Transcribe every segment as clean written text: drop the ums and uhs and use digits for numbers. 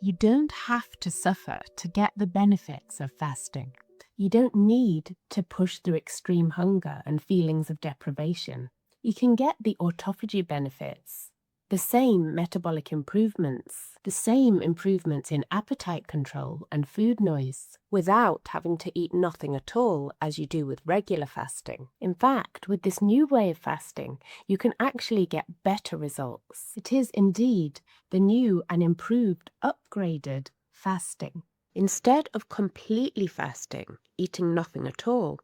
You don't have to suffer to get the benefits of fasting. You don't need to push through extreme hunger and feelings of deprivation. You can get the autophagy benefits, the same metabolic improvements, the same improvements in appetite control and food noise, without having to eat nothing at all as you do with regular fasting. In fact, with this new way of fasting, you can actually get better results. It is indeed the new and improved, upgraded fasting. Instead of completely fasting, eating nothing at all,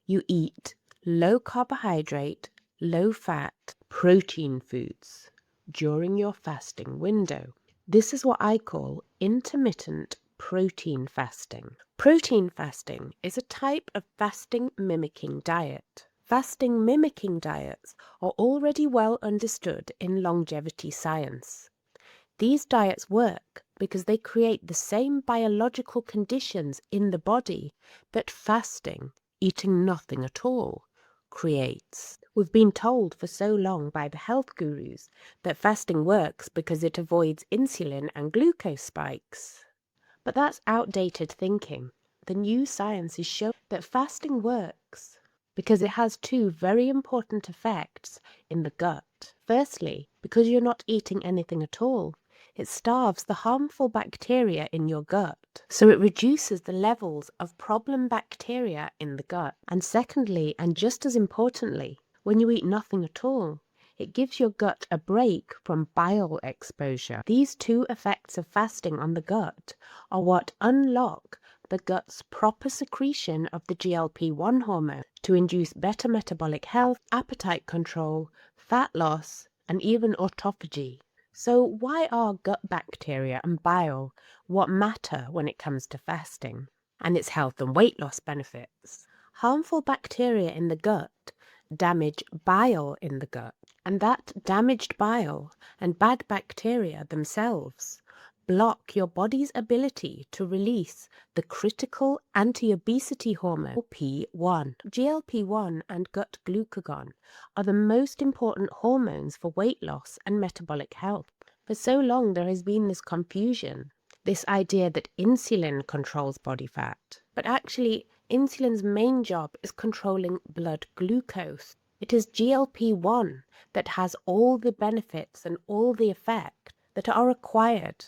you eat low carbohydrate, low fat, protein foods during your fasting window. This is what I call intermittent protein fasting. Protein fasting is a type of fasting-mimicking diet. Fasting-mimicking diets are already well understood in longevity science. These diets work because they create the same biological conditions in the body that fasting, eating nothing at all, creates. We've been told for so long by the health gurus that fasting works because it avoids insulin and glucose spikes. But that's outdated thinking. The new science is showing that fasting works because it has two very important effects in the gut. Firstly, because you're not eating anything at all, it starves the harmful bacteria in your gut, so it reduces the levels of problem bacteria in the gut. And secondly, and just as importantly, when you eat nothing at all, it gives your gut a break from bile exposure. These two effects of fasting on the gut are what unlock the gut's proper secretion of the GLP-1 hormone to induce better metabolic health, appetite control, fat loss, and even autophagy. So why are gut bacteria and bile what matter when it comes to fasting and its health and weight loss benefits? Harmful bacteria in the gut damage bile in the gut, and that damaged bile and bad bacteria themselves block your body's ability to release the critical anti-obesity hormone, P1. GLP-1 and gut glucagon are the most important hormones for weight loss and metabolic health. For so long there has been this confusion, this idea that insulin controls body fat, but actually insulin's main job is controlling blood glucose. It is GLP-1 that has all the benefits and all the effects that are required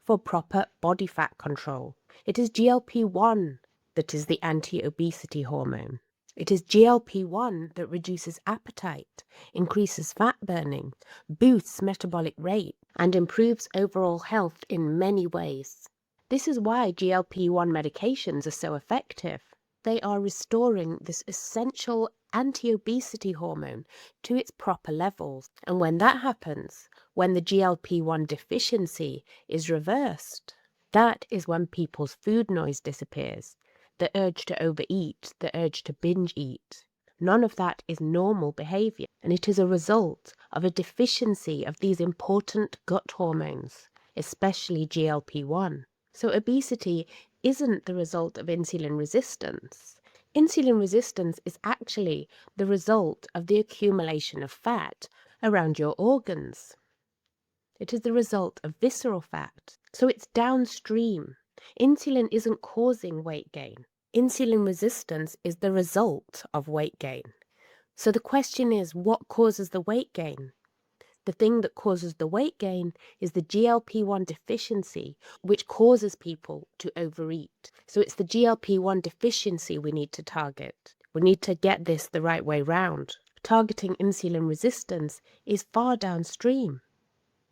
for proper body fat control. It is GLP-1 that is the anti-obesity hormone. It is GLP-1 that reduces appetite, increases fat burning, boosts metabolic rate, and improves overall health in many ways. This is why GLP-1 medications are so effective. They are restoring this essential anti-obesity hormone to its proper levels. And when that happens, when the GLP-1 deficiency is reversed, that is when people's food noise disappears, the urge to overeat, the urge to binge eat. None of that is normal behavior, and it is a result of a deficiency of these important gut hormones, especially GLP-1. So obesity isn't the result of insulin resistance. Insulin resistance is actually the result of the accumulation of fat around your organs. It is the result of visceral fat. So it's downstream. Insulin isn't causing weight gain. Insulin resistance is the result of weight gain. So the question is, what causes the weight gain? The thing that causes the weight gain is the GLP-1 deficiency, which causes people to overeat. So it's the GLP-1 deficiency we need to target. We need to get this the right way round. Targeting insulin resistance is far downstream.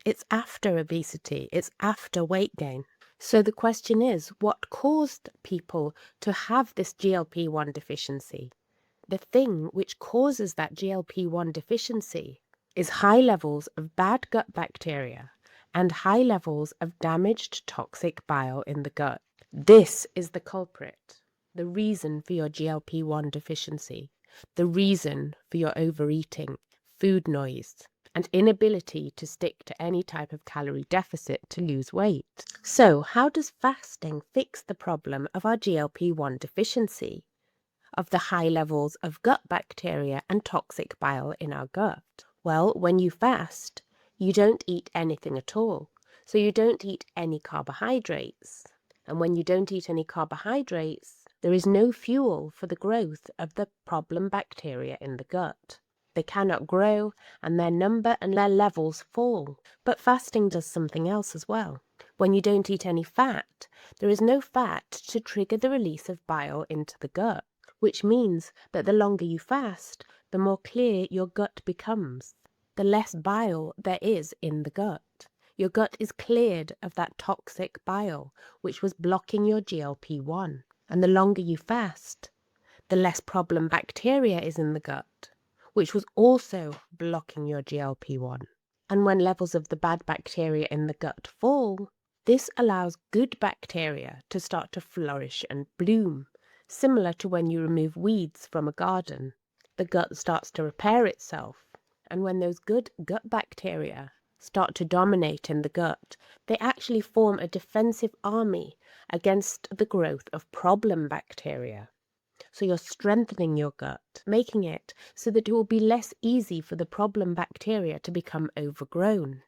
It's after obesity, it's after weight gain. So the question is, what caused people to have this GLP-1 deficiency? The thing which causes that GLP-1 deficiency is high levels of bad gut bacteria and high levels of damaged toxic bile in the gut. This is the culprit, the reason for your GLP-1 deficiency, the reason for your overeating, food noise, and inability to stick to any type of calorie deficit to lose weight. So how does fasting fix the problem of our GLP-1 deficiency, of the high levels of gut bacteria and toxic bile in our gut? Well, when you fast, you don't eat anything at all. So you don't eat any carbohydrates. And when you don't eat any carbohydrates, there is no fuel for the growth of the problem bacteria in the gut. They cannot grow, and their number and their levels fall. But fasting does something else as well. When you don't eat any fat, there is no fat to trigger the release of bile into the gut, which means that the longer you fast, the more clear your gut becomes, the less bile there is in the gut. Your gut is cleared of that toxic bile, which was blocking your GLP-1. And the longer you fast, the less problem bacteria is in the gut, which was also blocking your GLP-1. And when levels of the bad bacteria in the gut fall, this allows good bacteria to start to flourish and bloom, similar to when you remove weeds from a garden. The gut starts to repair itself, and when those good gut bacteria start to dominate in the gut, they actually form a defensive army against the growth of problem bacteria. So you're strengthening your gut, making it so that it will be less easy for the problem bacteria to become overgrown,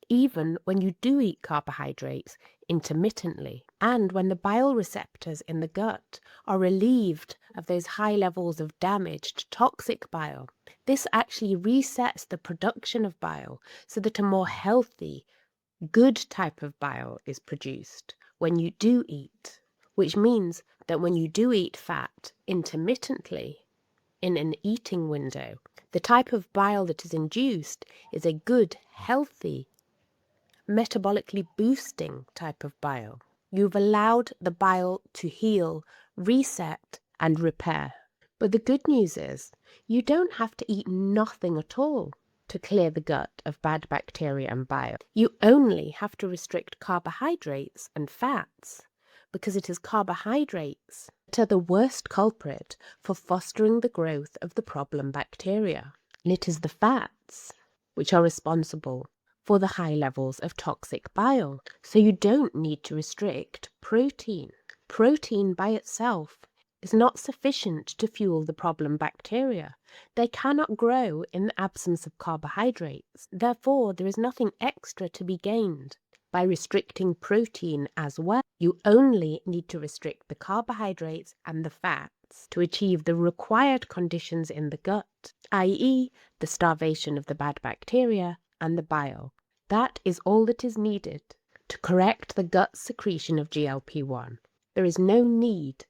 even when you do eat carbohydrates intermittently, and when the bile receptors in the gut are relieved of those high levels of damaged toxic bile. This actually resets the production of bile so that a more healthy, good type of bile is produced when you do eat, which means that when you do eat fat intermittently in an eating window, the type of bile that is induced is a good, healthy, metabolically boosting type of bile. You've allowed the bile to heal, reset, and repair. But the good news is you don't have to eat nothing at all to clear the gut of bad bacteria and bile. You only have to restrict carbohydrates and fats, because it is carbohydrates that are the worst culprit for fostering the growth of the problem bacteria. And it is the fats which are responsible for the high levels of toxic bile. So you don't need to restrict protein. Protein by itself is not sufficient to fuel the problem bacteria. They cannot grow in the absence of carbohydrates. Therefore, there is nothing extra to be gained by restricting protein as well. You only need to restrict the carbohydrates and the fats to achieve the required conditions in the gut, i.e., the starvation of the bad bacteria and the bile. That is all that is needed to correct the gut secretion of GLP-1. There is no need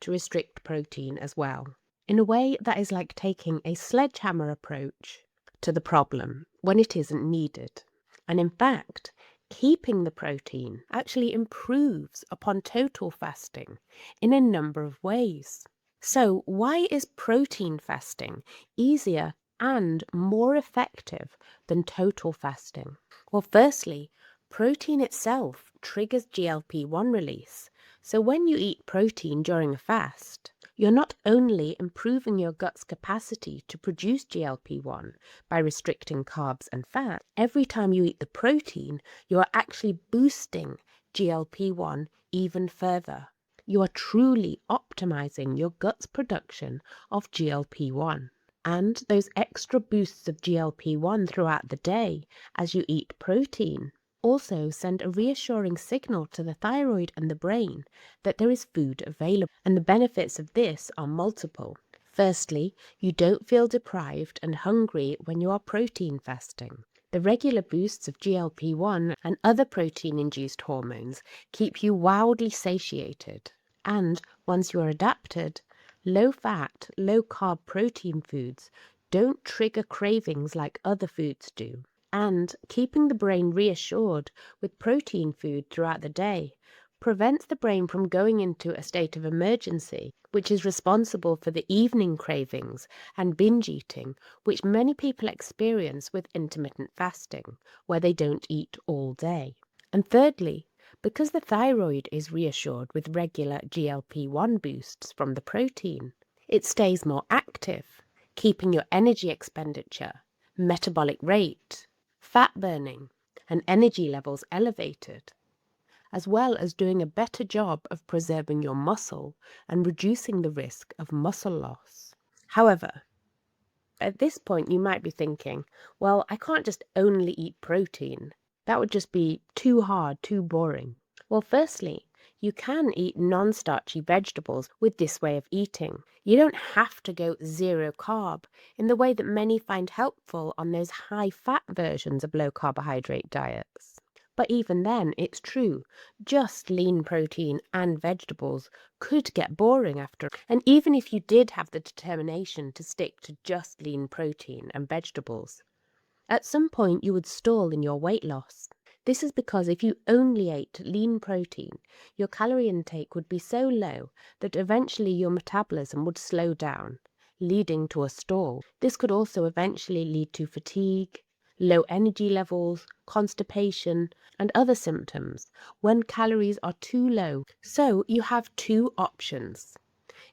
to restrict protein as well. In a way, that is like taking a sledgehammer approach to the problem when it isn't needed. And in fact, keeping the protein actually improves upon total fasting in a number of ways. So why is protein fasting easier and more effective than total fasting? Well, firstly, protein itself triggers GLP-1 release. So when you eat protein during a fast, you're not only improving your gut's capacity to produce GLP-1 by restricting carbs and fat, every time you eat the protein, you are actually boosting GLP-1 even further. You are truly optimizing your gut's production of GLP-1. And those extra boosts of GLP-1 throughout the day as you eat protein also send a reassuring signal to the thyroid and the brain that there is food available. And the benefits of this are multiple. Firstly, you don't feel deprived and hungry when you are protein fasting. The regular boosts of GLP-1 and other protein-induced hormones keep you wildly satiated. And once you are adapted, low-fat, low-carb protein foods don't trigger cravings like other foods do. And keeping the brain reassured with protein food throughout the day prevents the brain from going into a state of emergency, which is responsible for the evening cravings and binge eating, which many people experience with intermittent fasting, where they don't eat all day. And thirdly, because the thyroid is reassured with regular GLP-1 boosts from the protein, it stays more active, keeping your energy expenditure, metabolic rate, fat burning, and energy levels elevated, as well as doing a better job of preserving your muscle and reducing the risk of muscle loss. However, at this point you might be thinking, well, I can't just only eat protein. That would just be too hard, too boring. Well, firstly, you can eat non-starchy vegetables with this way of eating. You don't have to go zero carb in the way that many find helpful on those high-fat versions of low carbohydrate diets. But even then, it's true, just lean protein and vegetables could get boring after. And even if you did have the determination to stick to just lean protein and vegetables, at some point you would stall in your weight loss. This is because if you only ate lean protein, your calorie intake would be so low that eventually your metabolism would slow down, leading to a stall. This could also eventually lead to fatigue, low energy levels, constipation, and other symptoms when calories are too low. So you have two options.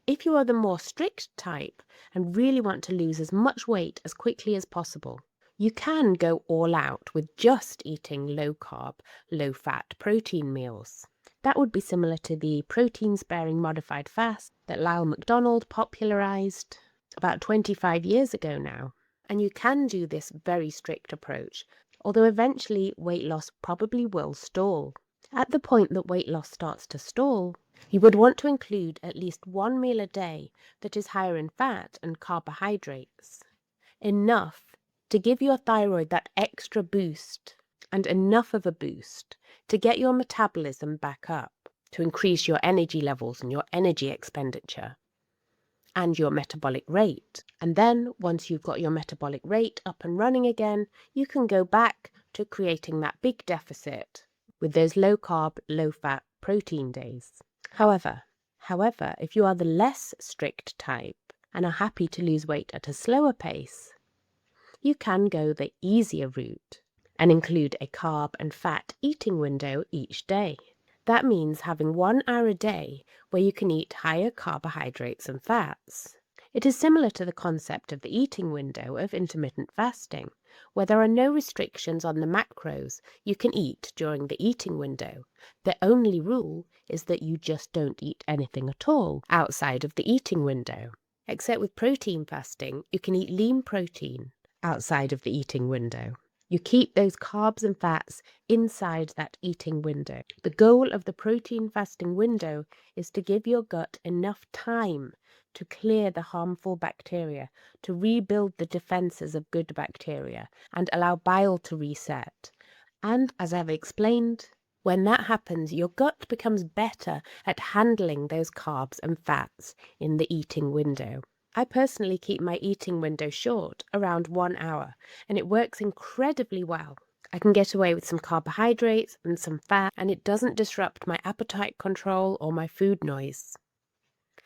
If you are the more strict type and really want to lose as much weight as quickly as possible, you can go all out with just eating low-carb, low-fat protein meals. That would be similar to the protein-sparing modified fast that Lyle Mcdonald popularised about 25 years ago now. And you can do this very strict approach, although eventually weight loss probably will stall. At the point that weight loss starts to stall, you would want to include at least one meal a day that is higher in fat and carbohydrates, enough to give your thyroid that extra boost, and enough of a boost to get your metabolism back up, to increase your energy levels and your energy expenditure and your metabolic rate. And then once you've got your metabolic rate up and running again, you can go back to creating that big deficit with those low carb, low fat protein days. However, if you are the less strict type and are happy to lose weight at a slower pace, you can go the easier route and include a carb and fat eating window each day. That means having 1 hour a day where you can eat higher carbohydrates and fats. It is similar to the concept of the eating window of intermittent fasting, where there are no restrictions on the macros you can eat during the eating window. The only rule is that you just don't eat anything at all outside of the eating window. Except with protein fasting, you can eat lean protein outside of the eating window. You keep those carbs and fats inside that eating window. The goal of the protein fasting window is to give your gut enough time to clear the harmful bacteria, to rebuild the defenses of good bacteria, and allow bile to reset. And as I've explained, when that happens, your gut becomes better at handling those carbs and fats in the eating window. I personally keep my eating window short, around 1 hour, and it works incredibly well. I can get away with some carbohydrates and some fat, and it doesn't disrupt my appetite control or my food noise.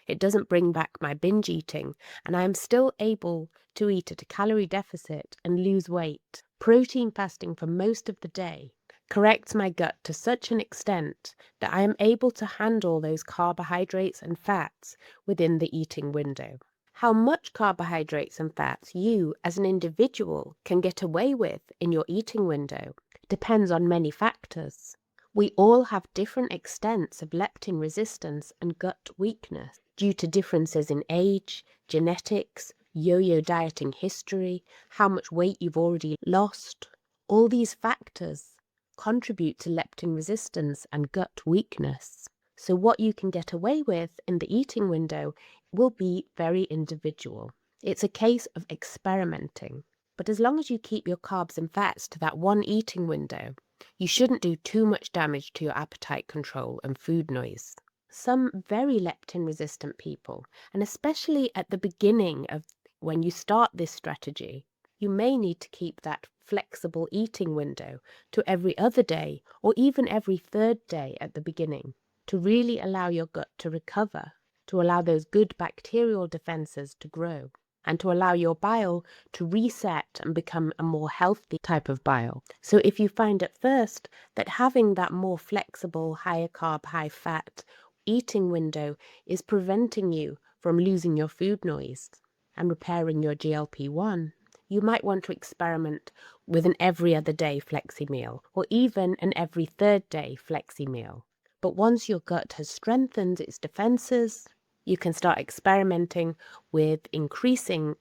It doesn't bring back my binge eating, and I am still able to eat at a calorie deficit and lose weight. Protein fasting for most of the day corrects my gut to such an extent that I am able to handle those carbohydrates and fats within the eating window. How much carbohydrates and fats you, as an individual, can get away with in your eating window depends on many factors. We all have different extents of leptin resistance and gut weakness due to differences in age, genetics, yo-yo dieting history, how much weight you've already lost. All these factors contribute to leptin resistance and gut weakness. So what you can get away with in the eating window will be very individual. It's a case of experimenting. But as long as you keep your carbs and fats to that one eating window, you shouldn't do too much damage to your appetite control and food noise. Some very leptin resistant people, and especially at the beginning of when you start this strategy, you may need to keep that flexible eating window to every other day or even every third day at the beginning to really allow your gut to recover, to allow those good bacterial defenses to grow, and to allow your bile to reset and become a more healthy type of bile. So if you find at first that having that more flexible, higher carb, high fat eating window is preventing you from losing your food noise and repairing your GLP-1, you might want to experiment with an every other day flexi meal or even an every third day flexi meal. But once your gut has strengthened its defenses, you can start experimenting with increasing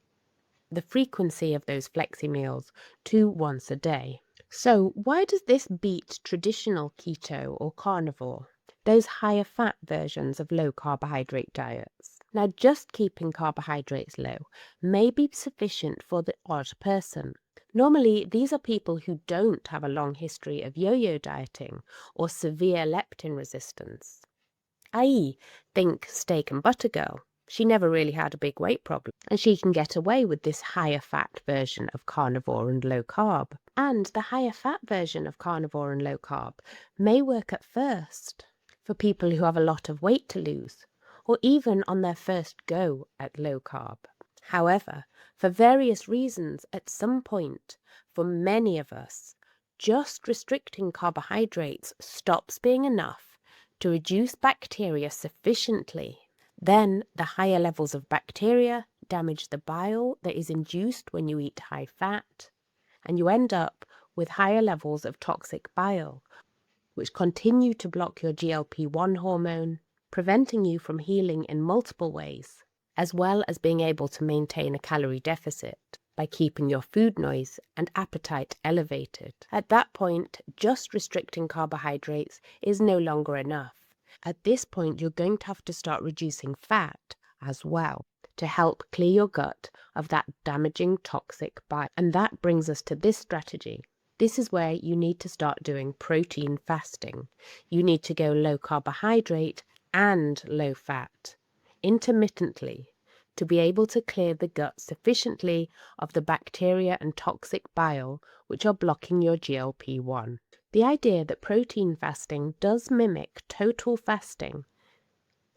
the frequency of those flexi meals to once a day. So, why does this beat traditional keto or carnivore, those higher fat versions of low carbohydrate diets? Now, just keeping carbohydrates low may be sufficient for the odd person. Normally, these are people who don't have a long history of yo-yo dieting or severe leptin resistance, i.e., think steak and butter girl. She never really had a big weight problem, and she can get away with this higher fat version of carnivore and low carb. And the higher fat version of carnivore and low carb may work at first for people who have a lot of weight to lose, or even on their first go at low carb. However, for various reasons, at some point, for many of us, just restricting carbohydrates stops being enough to reduce bacteria sufficiently. Then the higher levels of bacteria damage the bile that is induced when you eat high fat, and you end up with higher levels of toxic bile, which continue to block your GLP-1 hormone, preventing you from healing in multiple ways, as well as being able to maintain a calorie deficit by keeping your food noise and appetite elevated. At that point, just restricting carbohydrates is no longer enough. At this point, you're going to have to start reducing fat as well to help clear your gut of that damaging toxic bile. And that brings us to this strategy. This is where you need to start doing protein fasting. You need to go low carbohydrate and low fat intermittently to be able to clear the gut sufficiently of the bacteria and toxic bile which are blocking your GLP-1. The idea that protein fasting does mimic total fasting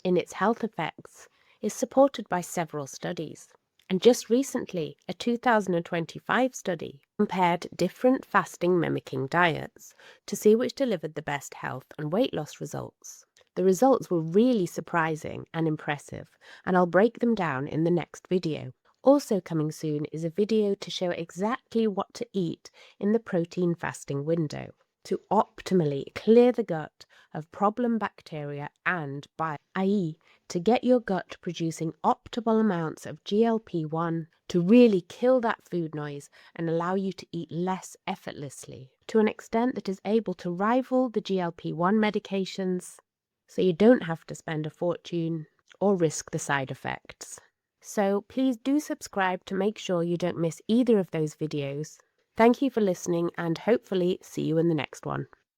in its health effects is supported by several studies. And just recently, a 2025 study compared different fasting-mimicking diets to see which delivered the best health and weight loss results. The results were really surprising and impressive, and I'll break them down in the next video. Also coming soon is a video to show exactly what to eat in the protein fasting window to optimally clear the gut of problem bacteria and bile, i.e., to get your gut producing optimal amounts of GLP-1 to really kill that food noise and allow you to eat less effortlessly to an extent that is able to rival the GLP-1 medications, so you don't have to spend a fortune or risk the side effects. So please do subscribe to make sure you don't miss either of those videos. Thank you for listening, and hopefully see you in the next one.